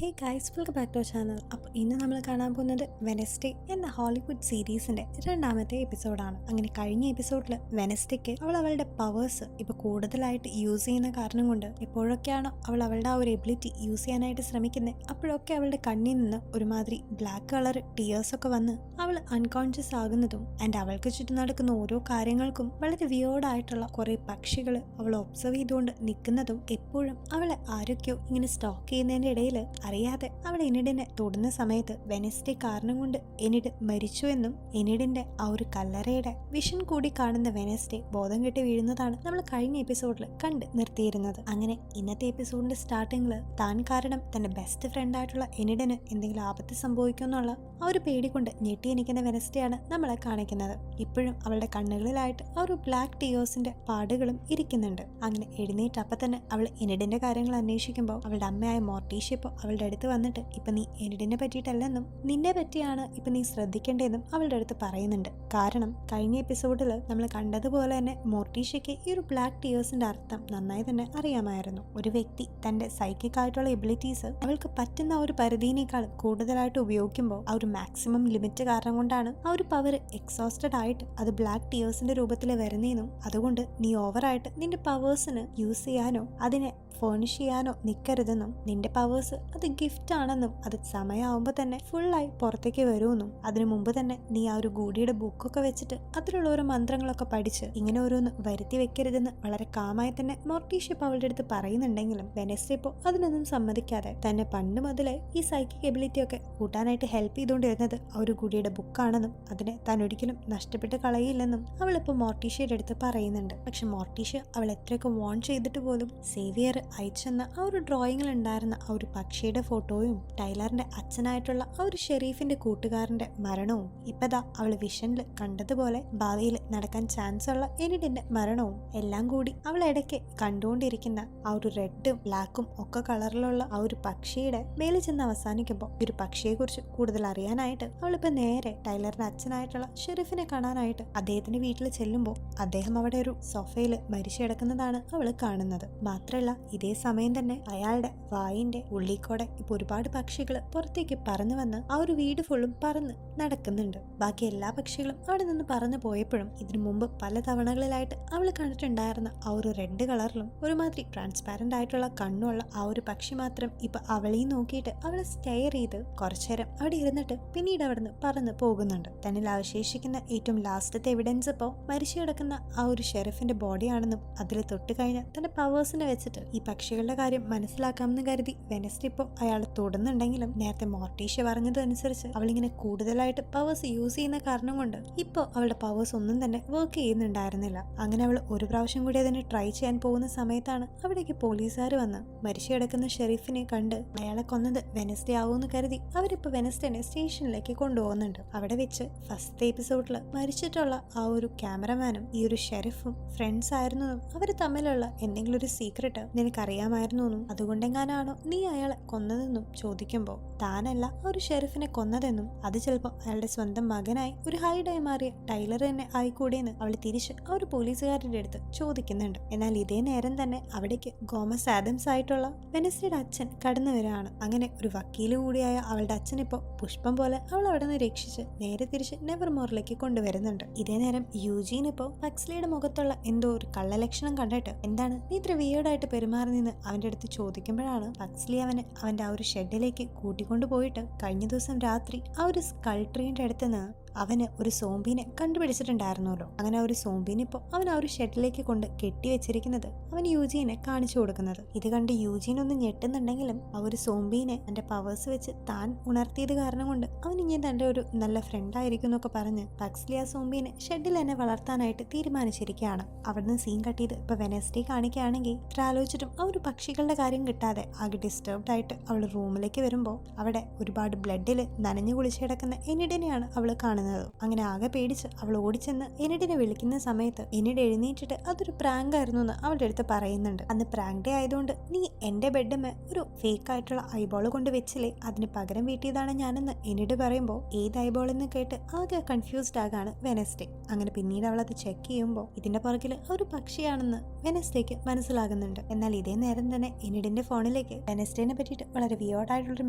Hey guys, welcome back to channel. അപ്പോൾ ഇന്ന് നമ്മൾ കാണാൻ പോകുന്നത് വെനസ്ഡേ എന്ന ഹോളിവുഡ് സീരീസിന്റെ രണ്ടാമത്തെ എപ്പിസോഡാണ്. അങ്ങനെ കഴിഞ്ഞ എപ്പിസോഡിൽ വെനസ്ഡേക്ക് അവളുടെ പവേഴ്സ് ഇപ്പോൾ കൂടുതലായിട്ട് യൂസ് ചെയ്യുന്ന കാരണം കൊണ്ട് എപ്പോഴൊക്കെയാണോ അവളുടെ ആ ഒരു എബിലിറ്റി യൂസ് ചെയ്യാനായിട്ട് ശ്രമിക്കുന്നത്, അപ്പോഴൊക്കെ അവളുടെ കണ്ണിൽ നിന്ന് ഒരുമാതിരി ബ്ലാക്ക് കളർ ടീയേഴ്സ് ഒക്കെ വന്ന് അവൾ അൺകോൺഷ്യസ് ആകുന്നതും ആൻഡ് അവൾക്ക് ചുറ്റും നടക്കുന്ന ഓരോ കാര്യങ്ങൾക്കും വളരെ വിയോർഡായിട്ടുള്ള കുറെ പക്ഷികൾ അവൾ ഒബ്സർവ് ചെയ്തുകൊണ്ട് നിൽക്കുന്നതും എപ്പോഴും അവളെ ആരൊക്കെയോ ഇങ്ങനെ സ്റ്റോക്ക് ചെയ്യുന്നതിന്റെ ഇടയിൽ അറിയാതെ അവൾ എനിഡിനെ തൊടുന്ന സമയത്ത് വെനസ്ഡേ കാരണം കൊണ്ട് എനിഡ് മരിച്ചു എന്നും എനിഡിന്റെ ആ ഒരു കല്ലറയുടെ വിഷൻ കൂടി കാണുന്ന വെനസ്ഡേ ബോധം കെട്ടി വീഴുന്നതാണ് നമ്മൾ കഴിഞ്ഞ എപ്പിസോഡിൽ കണ്ട് നിർത്തിയിരുന്നത്. അങ്ങനെ ഇന്നത്തെ എപ്പിസോഡിന്റെ സ്റ്റാർട്ടിങ്ങിൽ താൻ കാരണം തന്റെ ബെസ്റ്റ് ഫ്രണ്ട് ആയിട്ടുള്ള എനിഡിന് എന്തെങ്കിലും ആപത്ത് സംഭവിക്കുമെന്നുള്ള ആ ഒരു പേടി കൊണ്ട് ഞെട്ടി എനിക്കുന്ന വെനസ്ഡേ ആണ് നമ്മളെ കാണിക്കുന്നത്. ഇപ്പോഴും അവളുടെ കണ്ണുകളിലായിട്ട് ആ ഒരു ബ്ലാക്ക് ടീയേഴ്സിന്റെ പാടുകളും ഇരിക്കുന്നുണ്ട്. അങ്ങനെ എഴുന്നേറ്റ് അപ്പം തന്നെ അവൾ എനിഡിന്റെ കാര്യങ്ങൾ അന്വേഷിക്കുമ്പോൾ അവളുടെ അമ്മയായ മോർട്ടീഷ്യ ഇപ്പോൾ അവളുടെ അടുത്ത് വന്നിട്ട് ഇപ്പൊ നീ എനിഡിനെ പറ്റിയിട്ടല്ലെന്നും നിന്നെ പറ്റിയാണ് ഇപ്പൊ നീ ശ്രദ്ധിക്കേണ്ടതെന്നും അവളുടെ അടുത്ത് പറയുന്നുണ്ട്. കാരണം കഴിഞ്ഞ എപ്പിസോഡിൽ നമ്മൾ കണ്ടതുപോലെ തന്നെ മോർട്ടീഷ്യയ്ക്ക് ഈ ഒരു ബ്ലാക്ക് ടീയേഴ്സിന്റെ അർത്ഥം നന്നായി തന്നെ അറിയാമായിരുന്നു. ഒരു വ്യക്തി തന്റെ സൈക്കിക് ആയിട്ടുള്ള എബിലിറ്റീസ് അവൾക്ക് പറ്റുന്ന ഒരു പരിധിനേക്കാൾ കൂടുതലായിട്ട് ഉപയോഗിക്കുമ്പോൾ ആ ഒരു മാക്സിമം ലിമിറ്റ് കാരണം കൊണ്ടാണ് ആ ഒരു പവർ എക്സോസ്റ്റഡ് ആയിട്ട് അത് ബ്ലാക്ക് ടീയേഴ്സിന്റെ രൂപത്തിൽ വരുന്നതെന്നും അതുകൊണ്ട് നീ ഓവറായിട്ട് നിന്റെ പവേഴ്സിന് യൂസ് ചെയ്യാനോ അതിനെ ഫേണിഷ് ചെയ്യാനോ നിൽക്കരുതെന്നും നിന്റെ പവേഴ്സ് അത് ഗിഫ്റ്റ് ആണെന്നും അത് സമയമാകുമ്പോൾ തന്നെ ഫുള്ളായി പുറത്തേക്ക് വരുമെന്നും അതിനു മുമ്പ് തന്നെ നീ ആ ഒരു ഗൂഡിയുടെ ബുക്കൊക്കെ വെച്ചിട്ട് അതിലുള്ള ഓരോ മന്ത്രങ്ങളൊക്കെ പഠിച്ച് ഇങ്ങനെ ഓരോന്ന് വരുത്തി വെക്കരുതെന്ന് വളരെ കാമായി തന്നെ മോർട്ടീഷ്യ അവളുടെ അടുത്ത് പറയുന്നുണ്ടെങ്കിലും വെനസ്ഡേ ഇപ്പോൾ അതിനൊന്നും സമ്മതിക്കാതെ തന്നെ പണ്ട് മുതലേ ഈ സൈക്കിക് എബിലിറ്റി ഒക്കെ കൂട്ടാനായിട്ട് ഹെൽപ്പ് ചെയ്തുകൊണ്ടിരുന്നത് ആ ഒരു ഗുഡിയുടെ ബുക്കാണെന്നും അതിനെ താൻ ഒരിക്കലും നഷ്ടപ്പെട്ട് കളയില്ലെന്നും അവളിപ്പോൾ മോർട്ടീഷ്യയുടെ അടുത്ത് പറയുന്നുണ്ട്. പക്ഷെ മോർട്ടീഷ്യ അവൾ എത്രയൊക്കെ വോൺ ചെയ്തിട്ട് പോലും സേവിയർ അയച്ചെന്ന ആ ഒരു ഡ്രോയിങ്ങിൽ ഉണ്ടായിരുന്ന ആ ഒരു പക്ഷിയുടെ ഫോട്ടോയും ടൈലറിന്റെ അച്ഛനായിട്ടുള്ള ആ ഒരു ഷെരീഫിന്റെ കൂട്ടുകാരന്റെ മരണവും ഇപ്പതാ അവള് വിഷനിൽ കണ്ടതുപോലെ ഭാവിയിൽ നടക്കാൻ ചാൻസ് ഉള്ള എനിഡിന്റെ മരണവും എല്ലാം കൂടി അവൾ ഇടയ്ക്ക് കണ്ടുകൊണ്ടിരിക്കുന്ന ആ ഒരു റെഡും ബ്ലാക്കും ഒക്കെ കളറിലുള്ള ആ ഒരു പക്ഷിയുടെ മേലെ ചെന്ന് അവസാനിക്കുമ്പോൾ ഈ ഒരു പക്ഷിയെ കുറിച്ച് കൂടുതൽ അറിയാനായിട്ട് അവളിപ്പോ നേരെ ടൈലറിന്റെ അച്ഛനായിട്ടുള്ള ഷെരീഫിനെ കാണാനായിട്ട് അദ്ദേഹത്തിന്റെ വീട്ടിൽ ചെല്ലുമ്പോൾ അദ്ദേഹം അവിടെ ഒരു സോഫയിൽ മരിച്ചു കിടക്കുന്നതാണ് അവൾ കാണുന്നത്. മാത്രമല്ല ഇതേ സമയം തന്നെ അയാളുടെ വായിന്റെ ഉള്ളിക്കൂടെ ഇപ്പൊ ഒരുപാട് പക്ഷികൾ പുറത്തേക്ക് പറന്നു വന്ന് ആ ഒരു വീട് ഫുള്ളും പറന്ന് നടക്കുന്നുണ്ട്. ബാക്കി എല്ലാ പക്ഷികളും അവിടെ നിന്ന് പറന്നു പോയപ്പോഴും ഇതിനു മുമ്പ് പല തവണകളിലായിട്ട് അവൾ കണ്ടിട്ടുണ്ടായിരുന്ന ആ ഒരു റെഡ് കളറിലും ഒരുമാതിരി ട്രാൻസ്പാരന്റ് ആയിട്ടുള്ള കണ്ണുള്ള ആ ഒരു പക്ഷി മാത്രം ഇപ്പൊ അവളെയും നോക്കിയിട്ട് അവളെ സ്റ്റെയർ ചെയ്ത് കുറച്ചേരം അവിടെ ഇരുന്നിട്ട് പിന്നീട് അവിടുന്ന് പറന്ന് പോകുന്നുണ്ട്. തന്നിൽ അവശേഷിക്കുന്ന ഏറ്റവും ലാസ്റ്റത്തെ എവിഡൻസ് ഇപ്പോൾ മരിച്ചു കിടക്കുന്ന ആ ഒരു ഷെരീഫിന്റെ ബോഡിയാണെന്നും അതിൽ തൊട്ട് കഴിഞ്ഞാൽ തന്റെ പവേഴ്സിനെ വെച്ചിട്ട് ഈ പക്ഷികളുടെ കാര്യം മനസ്സിലാക്കാമെന്ന് കരുതി വെനസ്ഡേ ഇപ്പോൾ അയാളെ തൊടുന്നുണ്ടെങ്കിലും നേരത്തെ മോർട്ടീഷ്യ പറഞ്ഞതനുസരിച്ച് അവളിങ്ങനെ കൂടുതലായിട്ട് പവേഴ്സ് യൂസ് ചെയ്യുന്ന കാരണം കൊണ്ട് ഇപ്പോൾ അവളുടെ പവേഴ്സ് ഒന്നും തന്നെ വർക്ക് ചെയ്യുന്നുണ്ടായിരുന്നില്ല. അങ്ങനെ അവൾ ഒരു പ്രാവശ്യം കൂടി അതിനെ ട്രൈ ചെയ്യാൻ പോകുന്ന സമയത്താണ് അവിടേക്ക് പോലീസുകാർ വന്ന് മരിച്ചു കിടക്കുന്ന ഷെരീഫിനെ കണ്ട് അയാളെ കൊന്നത് വെനസ്ഡേ ആവുമെന്ന് കരുതി അവരിപ്പോൾ വെനസ്ഡേനെ സ്റ്റേഷനിലേക്ക് കൊണ്ടുപോകുന്നുണ്ട്. അവിടെ വെച്ച് ഫസ്റ്റ് എപ്പിസോഡിൽ മരിച്ചിട്ടുള്ള ആ ഒരു ക്യാമറമാനും ഈ ഒരു ഷെരീഫും ഫ്രണ്ട്സ് ആയിരുന്നതും അവർ തമ്മിലുള്ള എന്തെങ്കിലും ഒരു സീക്രട്ട് നിനക്കറിയാമായിരുന്നു എന്നും അതുകൊണ്ടെങ്ങാനാണോ നീ അയാളെ കൊന്നതെന്നും ചോദിക്കുമ്പോൾ താനല്ല ആ ഒരു ഷെരീഫിനെ കൊന്നതെന്നും അത് ചിലപ്പോൾ അയാളുടെ സ്വന്തം മകനായി ഒരു ഹൈഡായി മാറിയ ടൈലർ തന്നെ ആയിക്കൂടെയെന്ന് അവൾ തിരിച്ച് ആ ഒരു പോലീസുകാരുടെ അടുത്ത് ചോദിക്കുന്നുണ്ട്. എന്നാൽ ഇതേ നേരം തന്നെ അവിടേക്ക് ഗോമസ് ആദംസ് ആയിട്ടുള്ള വെനസ്ഡേയുടെ അച്ഛൻ കടന്നു വരികയാണ്. അങ്ങനെ ഒരു വക്കീല് കൂടിയായ അവളുടെ അച്ഛൻ ഇപ്പോൾ പുഷ്പം പോലെ അവൾ അവിടെ നിന്ന് രക്ഷിച്ച് നേരെ തിരിച്ച് നെവർമോറിലേക്ക് കൊണ്ടുവരുന്നുണ്ട്. ഇതേ നേരം യൂജീൻ ഇപ്പോൾ പക്സ്ലിയുടെ മുഖത്തുള്ള എന്തോ ഒരു കള്ളലക്ഷണം കണ്ടിട്ട് എന്താണ് നീ ഇത്ര വിയേർഡായിട്ട് പെരുമാറി നിന്ന് അവന്റെ അടുത്ത് ചോദിക്കുമ്പോഴാണ് പക്സ്ലി അവന്റെ ആ ഒരു ഷെഡിലേക്ക് കൂട്ടിക്കൊണ്ടു പോയിട്ട് കഴിഞ്ഞ ദിവസം രാത്രി ആ ഒരു സ്കൾ ട്രീന്റെ അടുത്ത് നിന്ന് അവന് ഒരു സോംബീനെ കണ്ടുപിടിച്ചിട്ടുണ്ടായിരുന്നല്ലോ. അങ്ങനെ ആ ഒരു സോംബീനെ ഇപ്പോൾ അവൻ ആ ഒരു ഷെഡിലേക്ക് കൊണ്ട് കെട്ടിവെച്ചിരിക്കുന്നത് അവൻ യൂജീനെ കാണിച്ചു കൊടുക്കുന്നത്. ഇത് കണ്ട് യൂജീൻ ഒന്ന് ഞെട്ടുന്നുണ്ടെങ്കിലും ആ ഒരു സോംബീനെ തന്റെ പവേഴ്സ് വെച്ച് താൻ ഉണർത്തിയത് കാരണം കൊണ്ട് അവൻ ഇങ്ങനെ തന്റെ ഒരു നല്ല ഫ്രണ്ട് ആയിരിക്കും എന്നൊക്കെ പറഞ്ഞ് പക്സ്ലി ആ സോംബീനെ ഷെഡിൽ തന്നെ വളർത്താനായിട്ട് തീരുമാനിച്ചിരിക്കുകയാണ്. അവിടുന്ന് സീൻ കട്ട് ചെയ്ത് ഇപ്പൊ വെനസ്ഡേ കാണിക്കുകയാണെങ്കിൽ ഇത്ര ആലോചിച്ചിട്ടും ആ ഒരു പക്ഷികളുടെ കാര്യം കിട്ടാതെ ആകെ ഡിസ്റ്റർബ്ഡ് ആയിട്ട് അവൾ റൂമിലേക്ക് വരുമ്പോൾ അവിടെ ഒരുപാട് ബ്ലഡിൽ നനഞ്ഞു കുളിച്ച് കിടക്കുന്ന എനിഡിനെയാണ് അവൾ കാണുന്നത്. കാണുന്നത്. അങ്ങനെ ആകെ പേടിച്ച് അവൾ ഓടിച്ചെന്ന് എനിഡിനെ വിളിക്കുന്ന സമയത്ത് എനിഡ് എഴുന്നേറ്റിട്ട് അതൊരു പ്രാങ്ക് ആയിരുന്നു എന്ന് അവളുടെ അടുത്ത് പറയുന്നുണ്ട്. അന്ന് പ്രാങ്ക് ഡേ ആയതുകൊണ്ട് നീ എന്റെ ബെഡ്മേ ഒരു ഫേക്ക് ആയിട്ടുള്ള ഐബോൾ കൊണ്ട് വെച്ചില്ലേ, അതിന് പകരം വീട്ടിയതാണ് ഞാനെന്ന് എനിഡ് പറയുമ്പോൾ ഏത് ഐബോൾ എന്ന് കേട്ട് ആകെ കൺഫ്യൂസ്ഡ് ആകാണ് വെനസ്ഡേ. അങ്ങനെ പിന്നീട് അവൾ അത് ചെക്ക് ചെയ്യുമ്പോൾ ഇതിന്റെ പുറകിൽ ഒരു പക്ഷിയാണെന്ന് വെനസ്ഡേക്ക് മനസ്സിലാകുന്നുണ്ട്. എന്നാൽ ഇതേ നേരം തന്നെ എനിഡിന്റെ ഫോണിലേക്ക് വെനസ്ഡേനെ പറ്റിയിട്ട് വളരെ വിയോർഡായിട്ടുള്ളൊരു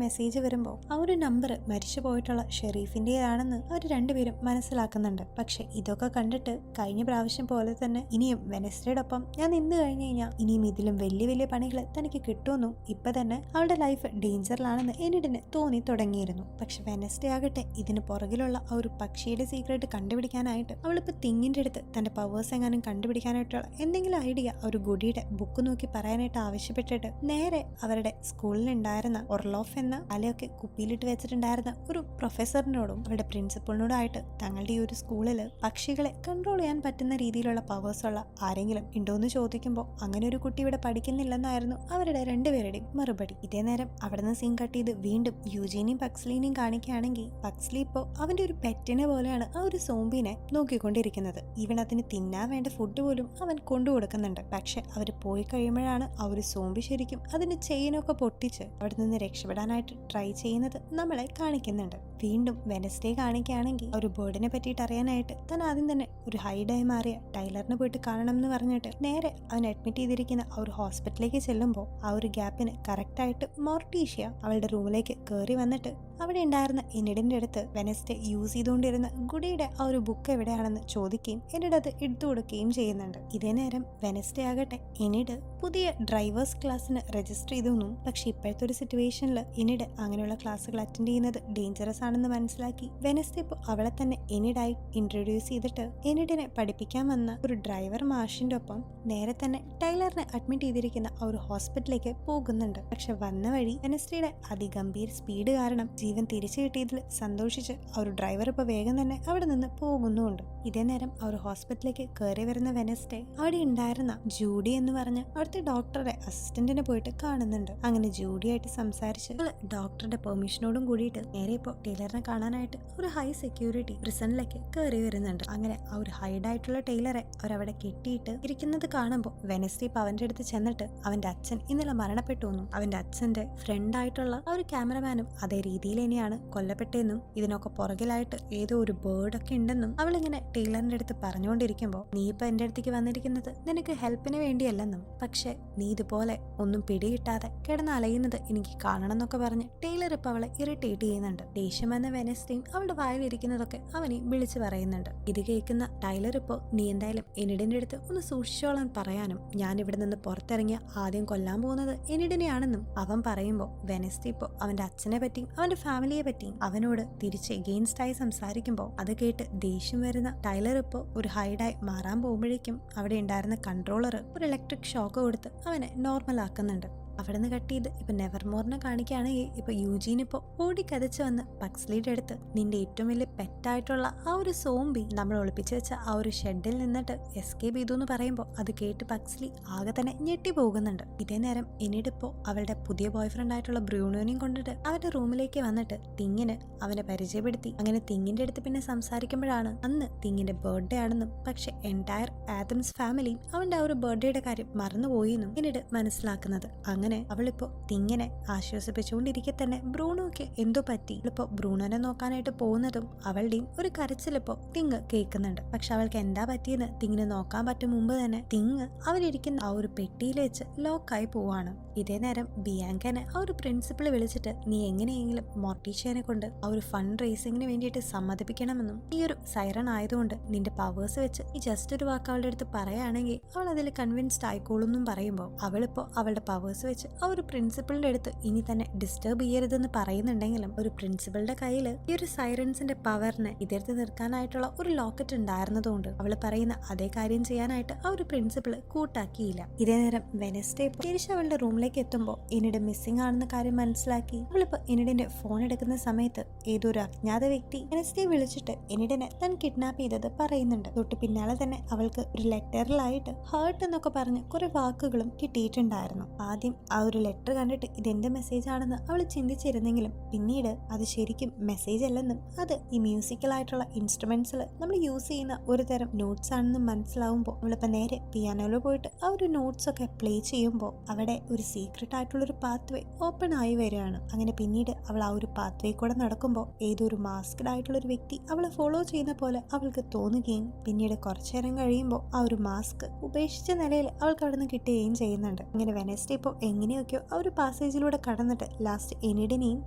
മെസ്സേജ് വരുമ്പോൾ ആ ഒരു നമ്പർ മരിച്ചു പോയിട്ടുള്ള ഷെരീഫിന്റേതാണെന്ന് അവർ രണ്ടുപേരും മനസ്സിലാക്കുന്നുണ്ട്. പക്ഷെ ഇതൊക്കെ കണ്ടിട്ട് കഴിഞ്ഞ പ്രാവശ്യം പോലെ തന്നെ ഇനിയും വെനസ്ഡേയുടെ ഒപ്പം ഞാൻ നിന്ന് കഴിഞ്ഞു കഴിഞ്ഞാൽ ഇനിയും ഇതിലും വലിയ വലിയ പണികൾ തനിക്ക് കിട്ടുമെന്നും ഇപ്പൊ തന്നെ അവളുടെ ലൈഫ് ഡേഞ്ചറിലാണെന്ന് എനിഡിന് തോന്നി തുടങ്ങിയിരുന്നു. പക്ഷെ വെനസ്ഡേ ആകട്ടെ ഇതിന് പുറകിലുള്ള ആ ഒരു പക്ഷിയുടെ സീക്രട്ട് കണ്ടുപിടിക്കാനായിട്ട് അവളിപ്പോ തിങ്ങിന്റെ അടുത്ത് തന്റെ പവേഴ്സ് എങ്ങാനും കണ്ടുപിടിക്കാനായിട്ടുള്ള എന്തെങ്കിലും ഐഡിയ ഒരു ഗുഡിയുടെ ബുക്ക് നോക്കി പറയാനായിട്ട് ആവശ്യപ്പെട്ടിട്ട് നേരെ അവരുടെ സ്കൂളിലുണ്ടായിരുന്ന ഒർലോഫ് എന്ന അലയൊക്കെ കുപ്പിയിലിട്ട് വെച്ചിട്ടുണ്ടായിരുന്ന ഒരു പ്രൊഫസറിനോടും അവരുടെ പ്രിൻസിപ്പളിനോടായിട്ട് തങ്ങളുടെ ഈ ഒരു സ്കൂളിൽ പക്ഷികളെ കൺട്രോൾ ചെയ്യാൻ പറ്റുന്ന രീതിയിലുള്ള പവേഴ്സ് ഉള്ള ആരെങ്കിലും ഉണ്ടോയെന്ന് ചോദിക്കുമ്പോൾ അങ്ങനെ ഒരു കുട്ടി ഇവിടെ പഠിക്കുന്നില്ലെന്നായിരുന്നു അവരുടെ രണ്ടുപേരുടെയും മറുപടി. ഇതേ നേരം അവിടെ നിന്ന് സീൻ കട്ട് ചെയ്ത് വീണ്ടും യൂജീനെയും പക്സ്ലിനെയും കാണിക്കുകയാണെങ്കിൽ പക്സ്ലി ഇപ്പോൾ അവന്റെ ഒരു പെറ്റിനെ പോലെയാണ് ആ ഒരു സോംബിനെ നോക്കിക്കൊണ്ടിരിക്കുന്നത്. ഈവൻ അതിന് തിന്നാൻ വേണ്ട ഫുഡ് പോലും അവൻ കൊണ്ടുകൊടുക്കുന്നുണ്ട്. പക്ഷെ അവർ പോയി കഴിയുമ്പോഴാണ് ആ ഒരു സോംബി ശരിക്കും അതിന്റെ ചെയിനൊക്കെ പൊട്ടിച്ച് അവിടെ നിന്ന് രക്ഷപ്പെടാനായിട്ട് ട്രൈ ചെയ്യുന്നത് നമ്മളെ കാണിക്കുന്നുണ്ട്. വീണ്ടും വെനസ്ഡേ കാണിക്കുകയാണെങ്കിൽ ഒരു ബേർഡിനെ പറ്റിയിട്ട് അറിയാനായിട്ട് താൻ ആദ്യം തന്നെ ഒരു ഹൈഡായി മാറിയ ടൈലറിനെ പോയിട്ട് കാണണം എന്ന് പറഞ്ഞിട്ട് നേരെ അവൻ അഡ്മിറ്റ് ചെയ്തിരിക്കുന്ന ആ ഒരു ഹോസ്പിറ്റലിലേക്ക് ചെല്ലുമ്പോൾ ആ ഒരു ഗ്യാപ്പിന് കറക്റ്റായിട്ട് മോർട്ടീഷ്യ അവളുടെ റൂമിലേക്ക് കയറി വന്നിട്ട് അവിടെ ഉണ്ടായിരുന്ന എനിഡിന്റെ അടുത്ത് വെനസ്ഡേ യൂസ് ചെയ്തുകൊണ്ടിരുന്ന ഗുഡിയുടെ ആ ഒരു ബുക്ക് എവിടെയാണെന്ന് ചോദിക്കുകയും എനിഡ് അത് എടുത്തു കൊടുക്കുകയും ചെയ്യുന്നുണ്ട്. ഇതേ നേരം വെനസ്ഡേ ആകട്ടെ എനിഡ് പുതിയ ഡ്രൈവേഴ്സ് ക്ലാസ്സിന് രജിസ്റ്റർ ചെയ്തെന്നും പക്ഷെ ഇപ്പോഴത്തെ ഒരു സിറ്റുവേഷനിൽ എനിഡ് അങ്ങനെയുള്ള ക്ലാസ്സുകൾ അറ്റൻഡ് ചെയ്യുന്നത് ഡേഞ്ചറസ് ആണെന്ന് മനസ്സിലാക്കി വെനസ്ഡേ ഇപ്പോൾ അവളെ തന്നെ എനിഡായി ഇൻട്രൊഡ്യൂസ് ചെയ്തിട്ട് എനിഡിനെ പഠിപ്പിക്കാൻ വന്ന ഒരു ഡ്രൈവർ മാഷിന്റെ ഒപ്പം നേരെ തന്നെ ടൈലറിനെ അഡ്മിറ്റ് ചെയ്തിരിക്കുന്ന ആ ഒരു ഹോസ്പിറ്റലിലേക്ക് പോകുന്നുണ്ട്. പക്ഷെ വന്ന വഴി വെനസ്ഡേയുടെ അതിഗംഭീര സ്പീഡ് കാരണം ജീവൻ തിരിച്ചു കിട്ടിയതിൽ സന്തോഷിച്ച് ആ ഒരു ഡ്രൈവർ ഇപ്പോൾ വേഗം തന്നെ അവിടെ നിന്ന് പോകുന്നുമുണ്ട്. ഇതേ നേരം ആ ഒരു ഹോസ്പിറ്റലിലേക്ക് കയറി വരുന്ന വെനസ്ഡേ അവിടെ ഉണ്ടായിരുന്ന ജൂഡി എന്ന് പറഞ്ഞ അവിടുത്തെ ഡോക്ടറുടെ അസിസ്റ്റന്റിനെ പോയിട്ട് കാണുന്നുണ്ട്. അങ്ങനെ ജൂഡിയായിട്ട് സംസാരിച്ച് ഡോക്ടറുടെ പെർമിഷനോടും കൂടിയിട്ട് നേരെ ഇപ്പോൾ ടൈലറിനെ കാണാനായിട്ട് ഒരു ഹൈ സെക്യൂരിറ്റി പ്രിസണിലേക്ക് കയറി വരുന്നുണ്ട്. അങ്ങനെ ആ ഒരു ഹൈഡായിട്ടുള്ള ടൈലറെ അവരവിടെ കെട്ടിയിട്ട് ഇരിക്കുന്നത് കാണുമ്പോൾ വെനസ്ഡേ ഇപ്പൊ അവന്റെ അടുത്ത് ചെന്നിട്ട് അവന്റെ അച്ഛൻ ഇന്നലെ മരണപ്പെട്ടു എന്നും അവന്റെ അച്ഛന്റെ ഫ്രണ്ടായിട്ടുള്ള ആ ഒരു ക്യാമറമാനും അതേ രീതിയിൽ തന്നെയാണ് കൊല്ലപ്പെട്ടെന്നും ഇതിനൊക്കെ പുറകിലായിട്ട് ഏതോ ഒരു ബേർഡൊക്കെ ഉണ്ടെന്നും അവളിങ്ങനെ ടൈലറിന്റെ അടുത്ത് പറഞ്ഞുകൊണ്ടിരിക്കുമ്പോൾ നീ ഇപ്പൊ എന്റെ അടുത്തേക്ക് വന്നിരിക്കുന്നത് നിനക്ക് ഹെൽപ്പിന് വേണ്ടിയല്ലെന്നും പക്ഷെ നീ ഇതുപോലെ ഒന്നും പിടികിട്ടാതെ കിടന്ന് അലയുന്നത് എനിക്ക് കാണണം എന്നൊക്കെ പറഞ്ഞ് ടൈലർ ഇപ്പൊ അവളെ ഇറിറ്റേറ്റ് ചെയ്യുന്നുണ്ട്. ദേഷ്യം വന്ന വെനസ്ഡേയും അവളുടെ വായിലിരിക്കുന്നതൊക്കെ അവനെ വിളിച്ചു പറയുന്നുണ്ട്. ഇത് കേൾക്കുന്ന ടൈലർ ഇപ്പോൾ നീ എന്തായാലും എനിഡിന്റെ അടുത്ത് ഒന്ന് സൂക്ഷിച്ചോളാൻ പറയാനും ഞാൻ ഇവിടെ നിന്ന് പുറത്തിറങ്ങിയ ആദ്യം കൊല്ലാൻ പോകുന്നത് എനിഡിനെയാണെന്നും അവൻ പറയുമ്പോൾ വെനസ്ഡേ ഇപ്പോൾ അവന്റെ അച്ഛനെ പറ്റിയും അവന്റെ ഫാമിലിയെ പറ്റിയും അവനോട് തിരിച്ച് എഗെയിൻസ്റ്റ് ആയി സംസാരിക്കുമ്പോൾ അത് കേട്ട് ദേഷ്യം വരുന്ന ടൈലർ ഇപ്പോൾ ഒരു ഹൈഡായി മാറാൻ പോകുമ്പോഴേക്കും അവിടെ ഉണ്ടായിരുന്ന കൺട്രോളർ ഒരു ഇലക്ട്രിക് ഷോക്ക് കൊടുത്ത് അവനെ നോർമൽ ആക്കുന്നുണ്ട്. അവിടെ നിന്ന് കട്ട് ചെയ്ത് ഇപ്പൊ നെവർമോറിനെ കാണിക്കുകയാണെങ്കിൽ ഇപ്പൊ യൂജീൻ ഇപ്പോൾ ഓടിക്കതച്ച് വന്ന് പക്സ്ലിയുടെ അടുത്ത് നിന്റെ ഏറ്റവും വലിയ പെറ്റായിട്ടുള്ള ആ ഒരു സോംബി നമ്മൾ ഒളിപ്പിച്ചു വെച്ച ആ ഒരു ഷെഡിൽ നിന്നിട്ട് എസ്കേപ്പ് ചെയ്തു എന്ന് പറയുമ്പോൾ അത് കേട്ട് പക്സ്ലി ആകെ തന്നെ ഞെട്ടി പോകുന്നുണ്ട്. ഇതേ നേരം എനിഡിപ്പോ അവളുടെ പുതിയ ബോയ് ഫ്രണ്ട് ആയിട്ടുള്ള ബ്രൂണോനെയും കൊണ്ടിട്ട് അവന്റെ റൂമിലേക്ക് വന്നിട്ട് തിങ്ങിന് അവനെ പരിചയപ്പെടുത്തി. അങ്ങനെ തിങ്ങിന്റെ അടുത്ത് പിന്നെ സംസാരിക്കുമ്പോഴാണ് അന്ന് തിങ്ങിന്റെ ബർത്ത്ഡേ ആണെന്നും പക്ഷെ എൻറ്റയർ ആദംസ് ഫാമിലിയും അവന്റെ ആ ഒരു ബർത്ത്ഡേയുടെ കാര്യം മറന്നുപോയെന്നും എനിഡ് മനസ്സിലാക്കുന്നത്. അങ്ങനെ അവളിപ്പോ തിങ്ങിനെ ആശ്വസിപ്പിച്ചുകൊണ്ടിരിക്കെ തന്നെ ബ്രൂണോക്ക് എന്തോ പറ്റി. ഇപ്പോ ബ്രൂണോനെ നോക്കാനായിട്ട് പോകുന്നതും അവളുടെയും ഒരു കരച്ചിലിപ്പോ തിങ് കേൾക്കുന്നുണ്ട്. പക്ഷെ അവൾക്ക് എന്താ പറ്റിയെന്ന് തിങ്ങിനെ നോക്കാൻ പറ്റും മുമ്പ് തന്നെ തിങ് അവരിയ്ക്കുന്ന ആ ഒരു പെട്ടിയിൽ വെച്ച് ലോക്കായി പോവാണ്. ഇതേ നേരം ബിയാങ്കനെ ആ ഒരു പ്രിൻസിപ്പിൾ വിളിച്ചിട്ട് നീ എങ്ങനെയെങ്കിലും മോർട്ടീഷ്യനെ കൊണ്ട് ആ ഒരു ഫണ്ട് റേസിംഗിന് വേണ്ടിയിട്ട് സമ്മതിപ്പിക്കണമെന്നും ഈ ഒരു സൈറൺ ആയതുകൊണ്ട് നിന്റെ പവേഴ്സ് വെച്ച് ഈ ജസ്റ്റ് ഒരു വാക്ക് അവളുടെ അടുത്ത് പറയുകയാണെങ്കിൽ അവൾ അതിൽ കൺവിൻസ്ഡ് ആയിക്കോളൂന്നും പറയുമ്പോൾ അവളിപ്പോ അവളുടെ പവേഴ്സ് വെച്ച് ആ ഒരു പ്രിൻസിപ്പളിന്റെ അടുത്ത് ഇനി തന്നെ ഡിസ്റ്റർബ് ചെയ്യരുതെന്ന് പറയുന്നുണ്ടെങ്കിലും ഒരു പ്രിൻസിപ്പളുടെ കയ്യിൽ ഈ ഒരു സൈറൻസിന്റെ പവറിനെ എതിർത്ത് നിൽക്കാനായിട്ടുള്ള ഒരു ലോക്കറ്റ് ഉണ്ടായിരുന്നതുകൊണ്ട് അവൾ പറയുന്ന അതേ കാര്യം ചെയ്യാനായിട്ട് ആ ഒരു പ്രിൻസിപ്പൾ കൂട്ടാക്കിയില്ല. ഇതേ നേരം വെനസ്ഡേ തിരിച്ച് അവളുടെ റൂമിലേക്ക് എത്തുമ്പോൾ എനിഡ് മിസ്സിംഗ് ആണെന്ന കാര്യം മനസ്സിലാക്കി അവളിപ്പോ എനിഡിന്റെ ഫോൺ എടുക്കുന്ന സമയത്ത് ഏതോ ഒരു അജ്ഞാത വ്യക്തി വെനസ്ഡേ വിളിച്ചിട്ട് എനിഡിനെ താൻ കിഡ്നാപ്പ് ചെയ്തത് പറയുന്നുണ്ട്. തൊട്ട് പിന്നാലെ തന്നെ അവൾക്ക് ഒരു ലെറ്ററിലായിട്ട് ഹേർട്ട് എന്നൊക്കെ പറഞ്ഞ് കുറെ വാക്കുകളും കിട്ടിയിട്ടുണ്ടായിരുന്നു. ആദ്യം ആ ഒരു ലെറ്റർ കണ്ടിട്ട് ഇതെന്ത് മെസ്സേജ് ആണെന്ന് അവൾ ചിന്തിച്ചിരുന്നെങ്കിലും പിന്നീട് അത് ശരിക്കും മെസ്സേജ് അല്ലെന്നും അത് ഈ മ്യൂസിക്കലായിട്ടുള്ള ഇൻസ്ട്രുമെന്റ്സിൽ നമ്മൾ യൂസ് ചെയ്യുന്ന ഒരു തരം നോട്ട്സ് ആണെന്നും മനസ്സിലാവുമ്പോൾ അവളിപ്പോൾ നേരെ പിയാനോയിൽ പോയിട്ട് ആ ഒരു നോട്ട്സ് ഒക്കെ പ്ലേ ചെയ്യുമ്പോൾ അവിടെ ഒരു സീക്രട്ട് ആയിട്ടുള്ളൊരു പാത്വേ ഓപ്പൺ ആയി വരികയാണ്. അങ്ങനെ പിന്നീട് അവൾ ആ ഒരു പാത്വേ കൂടെ നടക്കുമ്പോൾ ഏതൊരു മാസ്ക്ഡ് ആയിട്ടുള്ളൊരു വ്യക്തി അവളെ ഫോളോ ചെയ്യുന്ന പോലെ അവൾക്ക് തോന്നുകയും പിന്നീട് കുറച്ചു നേരം കഴിയുമ്പോൾ ആ ഒരു മാസ്ക് ഉപേക്ഷിച്ച നിലയിൽ അവൾക്ക് അവിടെ നിന്ന് കിട്ടുകയും ചെയ്യുന്നുണ്ട്. അങ്ങനെ വെനസ്ഡേ ഇപ്പോൾ എങ്ങനെയൊക്കെയോ ആ ഒരു പാസേജിലൂടെ കടന്നിട്ട് ലാസ്റ്റ് എനിഡിനെയും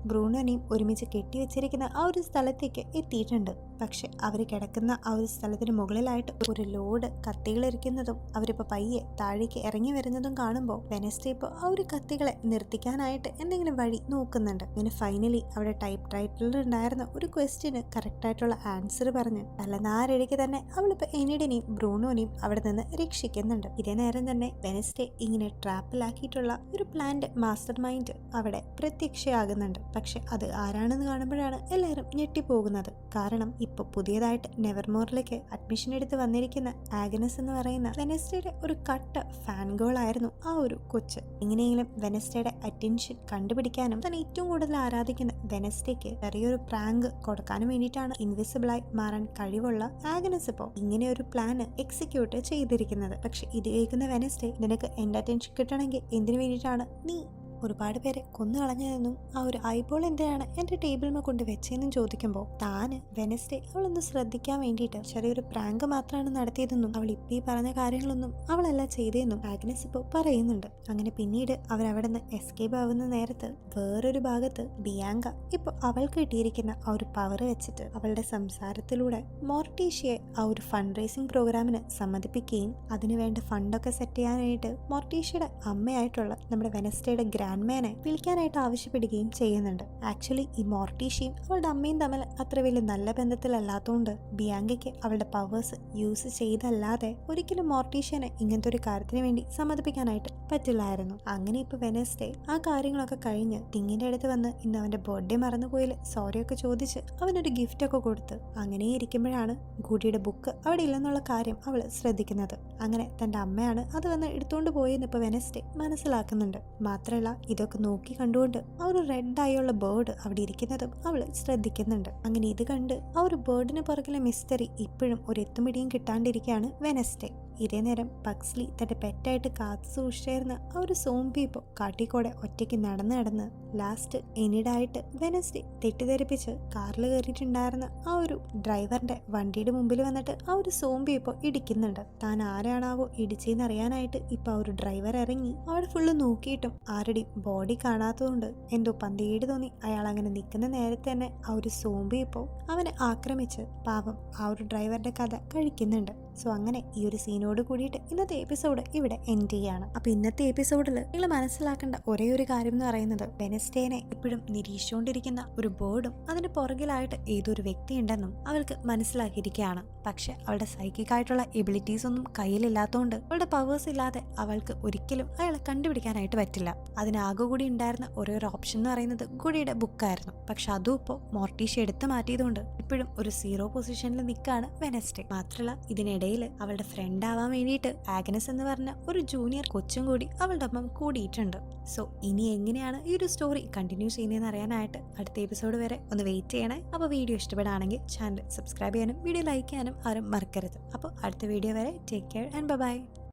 ബ്രൂണോനെയും ഒരുമിച്ച് കെട്ടിവെച്ചിരിക്കുന്ന ആ ഒരു സ്ഥലത്തേക്ക് എത്തിയിട്ടുണ്ട്. പക്ഷെ അവർ കിടക്കുന്ന ആ ഒരു സ്ഥലത്തിന് മുകളിലായിട്ട് ഒരു ലോഡ് കത്തികളിരിക്കുന്നതും അവരിപ്പോൾ പയ്യെ താഴേക്ക് ഇറങ്ങി വരുന്നതും കാണുമ്പോൾ വെനസ്ഡേ ഇപ്പോൾ ആ ഒരു കത്തികളെ നിർത്തിക്കാനായിട്ട് എന്തെങ്കിലും വഴി നോക്കുന്നുണ്ട്. അങ്ങനെ ഫൈനലി അവിടെ ടൈപ്പ് റൈറ്ററിൽ ഉണ്ടായിരുന്ന ഒരു ക്വസ്റ്റ്യന് കറക്റ്റായിട്ടുള്ള ആൻസർ പറഞ്ഞ് തലനാരടിക്ക് തന്നെ അവളിപ്പോൾ എനിഡിനെയും ബ്രൂണോനെയും അവിടെ നിന്ന് രക്ഷിക്കുന്നുണ്ട്. ഇതേ നേരം തന്നെ വെനസ്ഡേ ഇങ്ങനെ ട്രാപ്പിലാക്കിയിട്ടുള്ള ഒരു പ്ലാന്റ് മാസ്റ്റർ മൈൻഡ് അവിടെ പ്രത്യക്ഷയാകുന്നുണ്ട്. പക്ഷെ അത് ആരാണെന്ന് കാണുമ്പോഴാണ് എല്ലാവരും ഞെട്ടിപ്പോകുന്നത്. കാരണം ഇപ്പോൾ പുതിയതായിട്ട് നെവർമോറിലേക്ക് അഡ്മിഷൻ എടുത്ത് വന്നിരിക്കുന്ന ആഗ്നസ് എന്ന് പറയുന്ന വെനസ്ഡേയുടെ ഒരു കട്ട ഫാൻ ഗേൾ ആയിരുന്നു ആ ഒരു കൊച്ച്. എങ്ങനെയെങ്കിലും വെനസ്ഡേയുടെ അറ്റൻഷൻ കണ്ടുപിടിക്കാനും താൻ ഏറ്റവും കൂടുതൽ ആരാധിക്കുന്ന വെനസ്ഡേക്ക് ചെറിയൊരു പ്രാങ്ക് കൊടുക്കാനും വേണ്ടിയിട്ടാണ് ഇൻവിസിബിളായി മാറാൻ കഴിവുള്ള ആഗ്നസ് ഇപ്പോൾ ഇങ്ങനെ ഒരു പ്ലാന് എക്സിക്യൂട്ട് ചെയ്തിരിക്കുന്നത്. പക്ഷെ ഇത് കേൾക്കുന്ന വെനസ്ഡേ, നിനക്ക് എന്റെ അറ്റൻഷൻ കിട്ടണമെങ്കിൽ എന്തിനു വേണ്ടിയിട്ടാണ് നീ ഒരുപാട് പേരെ കൊന്നു കളഞ്ഞതെന്നും ആ ഒരു ഐബോൾ എന്തിനാണ് എൻ്റെ ടേബിളിൽ കൊണ്ട് വെച്ചതെന്നും ചോദിക്കുമ്പോൾ താന് വെനസ്ഡേ അവളൊന്ന് ശ്രദ്ധിക്കാൻ വേണ്ടിയിട്ട് ചെറിയൊരു പ്രാങ്ക് മാത്രമാണ് നടത്തിയതെന്നും അവൾ ഇപ്പം ഈ പറഞ്ഞ കാര്യങ്ങളൊന്നും അവളല്ല ചെയ്തതെന്നും ആഗ്നസ് ഇപ്പോൾ പറയുന്നുണ്ട്. അങ്ങനെ പിന്നീട് അവരവിടെ നിന്ന് എസ്കേപ്പ് ആവുന്ന നേരത്ത് വേറൊരു ഭാഗത്ത് ബിയാങ്ക ഇപ്പോൾ അവൾക്ക് കിട്ടിയിരിക്കുന്ന ആ ഒരു പവർ വെച്ചിട്ട് അവളുടെ സംസാരത്തിലൂടെ മോർട്ടീഷ്യയെ ആ ഒരു ഫണ്ട് റേസിംഗ് പ്രോഗ്രാമിന് സമ്മതിപ്പിക്കുകയും അതിനുവേണ്ട ഫണ്ടൊക്കെ സെറ്റ് ചെയ്യാനായിട്ട് മോർട്ടീഷ്യയുടെ അമ്മയായിട്ടുള്ള നമ്മുടെ വെനസ്ഡേയുടെ ഗ്രാൻഡ്മാനെ വിളിക്കാനായിട്ട് ആവശ്യപ്പെടുകയും ചെയ്യുന്നുണ്ട്. ആക്ച്വലി ഈ മോർട്ടീഷ്യയും അവളുടെ അമ്മയും തമ്മിൽ അത്ര വലിയ നല്ല ബന്ധത്തിലല്ലാത്തതുകൊണ്ട് ബിയാങ്കയ്ക്ക് അവളുടെ പവേഴ്സ് യൂസ് ചെയ്തല്ലാതെ ഒരിക്കലും മോർട്ടീഷ്യനെ ഇങ്ങനത്തെ ഒരു കാര്യത്തിന് വേണ്ടി സമ്മതിപ്പിക്കാനായിട്ട് പറ്റില്ലായിരുന്നു. അങ്ങനെ ഇപ്പൊ വെനസ്ഡേ ആ കാര്യങ്ങളൊക്കെ കഴിഞ്ഞ് തിങ്ങിന്റെ അടുത്ത് വന്ന് ഇന്ന് അവന്റെ ബർത്ത്ഡേ മറന്നുപോയിൽ സോറിയൊക്കെ ചോദിച്ച് അവനൊരു ഗിഫ്റ്റ് ഒക്കെ കൊടുത്ത് അങ്ങനെ ഇരിക്കുമ്പോഴാണ് ഗുഡിയുടെ ബുക്ക് അവിടെ ഇല്ലെന്നുള്ള കാര്യം അവൾ ശ്രദ്ധിക്കുന്നത്. അങ്ങനെ തന്റെ അമ്മയാണ് അത് വന്ന് എടുത്തുകൊണ്ട് പോയെന്ന് ഇപ്പൊ വെനസ്ഡേ മനസ്സിലാക്കുന്നുണ്ട്. മാത്രമല്ല ഇതൊക്കെ നോക്കി കണ്ടുകൊണ്ട് ആ ഒരു റെഡ് ആയുള്ള ബേർഡ് അവിടെ ഇരിക്കുന്നതും അവള് ശ്രദ്ധിക്കുന്നുണ്ട്. അങ്ങനെ ഇത് കണ്ട് ആ ഒരു ബേർഡിന് പുറകിലെ മിസ്റ്ററി ഇപ്പോഴും ഒരു എത്തുമിടിയും കിട്ടാണ്ടിരിക്കുകയാണ് വെനസ്ഡേ. ഇതേ നേരം പക്സ്ലി തന്റെ പെറ്റായിട്ട് കാത്തു സൂക്ഷിച്ചിരുന്ന ആ ഒരു സോംബി ഇപ്പോൾ കാട്ടിക്കൂടെ ഒറ്റയ്ക്ക് നടന്ന് ലാസ്റ്റ് എനിഡായിട്ട് വെനസ്ഡേ തെറ്റിദ്ധരിപ്പിച്ച് കാറിൽ കയറിയിട്ടുണ്ടായിരുന്ന ആ ഒരു ഡ്രൈവറിന്റെ വണ്ടിയുടെ മുമ്പിൽ വന്നിട്ട് ആ ഒരു സോംബി ഇപ്പോൾ ഇടിക്കുന്നുണ്ട്. താൻ ആരാണാവോ ഇടിച്ചെന്ന് അറിയാനായിട്ട് ഇപ്പൊ ആ ഒരു ഡ്രൈവർ ഇറങ്ങി അവിടെ ഫുള്ള് നോക്കിയിട്ടും ആരുടെയും ബോഡി കാണാത്തതുകൊണ്ട് എന്തോ പന്തേട് തോന്നി അയാൾ അങ്ങനെ നിൽക്കുന്ന നേരത്തെ തന്നെ ആ ഒരു സോംബി ഇപ്പോൾ അവനെ ആക്രമിച്ച് പാവം ആ ഒരു ഡ്രൈവറുടെ കഥ കഴിക്കുന്നുണ്ട്. സോ അങ്ങനെ ഈ ഒരു സീനോട് കൂടിയിട്ട് ഇന്നത്തെ എപ്പിസോഡ് ഇവിടെ എൻഡ് ചെയ്യാണ്. അപ്പൊ ഇന്നത്തെ എപ്പിസോഡിൽ നിങ്ങൾ മനസ്സിലാക്കേണ്ട ഒരേ ഒരു കാര്യം എന്ന് പറയുന്നത് വെനസ്ഡേനെ ഇപ്പോഴും നിരീക്ഷിച്ചുകൊണ്ടിരിക്കുന്ന ഒരു ബേർഡും അതിന്റെ പുറകിലായിട്ട് ഏതൊരു വ്യക്തി ഉണ്ടെന്നും അവൾക്ക് മനസ്സിലാക്കിയിരിക്കുകയാണ്. പക്ഷെ അവളുടെ സൈക്കിക് ആയിട്ടുള്ള എബിലിറ്റീസ് ഒന്നും കയ്യിലില്ലാത്തതുകൊണ്ട് അവളുടെ പവേഴ്സ് ഇല്ലാതെ അവൾക്ക് ഒരിക്കലും അയാളെ കണ്ടുപിടിക്കാനായിട്ട് പറ്റില്ല. അതിനാകെ കൂടി ഉണ്ടായിരുന്ന ഒരേ ഒരു ഓപ്ഷൻ എന്ന് പറയുന്നത് ഗുഡിയുടെ ബുക്കായിരുന്നു. പക്ഷെ അതും ഇപ്പോൾ മോർട്ടീഷ്യ എടുത്തു മാറ്റിയതുകൊണ്ട് ഇപ്പോഴും ഒരു 0 പൊസിഷനിൽ നിൽക്കുകയാണ് വെനസ്ഡേ. മാത്രമല്ല ഇതിനിടയിൽ അവളുടെ ഫ്രണ്ട് ആവാൻ വേണ്ടിയിട്ട് ആഗ്നസ് എന്ന് പറഞ്ഞ ഒരു ജൂനിയർ കൊച്ചും കൂടി അവളുടെ ഒപ്പം കൂടിയിട്ടുണ്ട്. സോ ഇനി എങ്ങനെയാണ് ഈ ഒരു സ്റ്റോറി കണ്ടിന്യൂ ചെയ്യുന്നതെന്ന് അറിയാനായിട്ട് അടുത്ത എപ്പിസോഡ് വരെ ഒന്ന് വെയിറ്റ് ചെയ്യണേ. അപ്പോൾ വീഡിയോ ഇഷ്ടപ്പെടുകയാണെങ്കിൽ ചാനൽ സബ്സ്ക്രൈബ് ചെയ്യാനും വീഡിയോ ലൈക്ക് ചെയ്യാനും ആരും മറക്കരുത്. അപ്പോൾ അടുത്ത വീഡിയോ വരെ ടേക്ക് കെയർ ആൻഡ് ബൈ.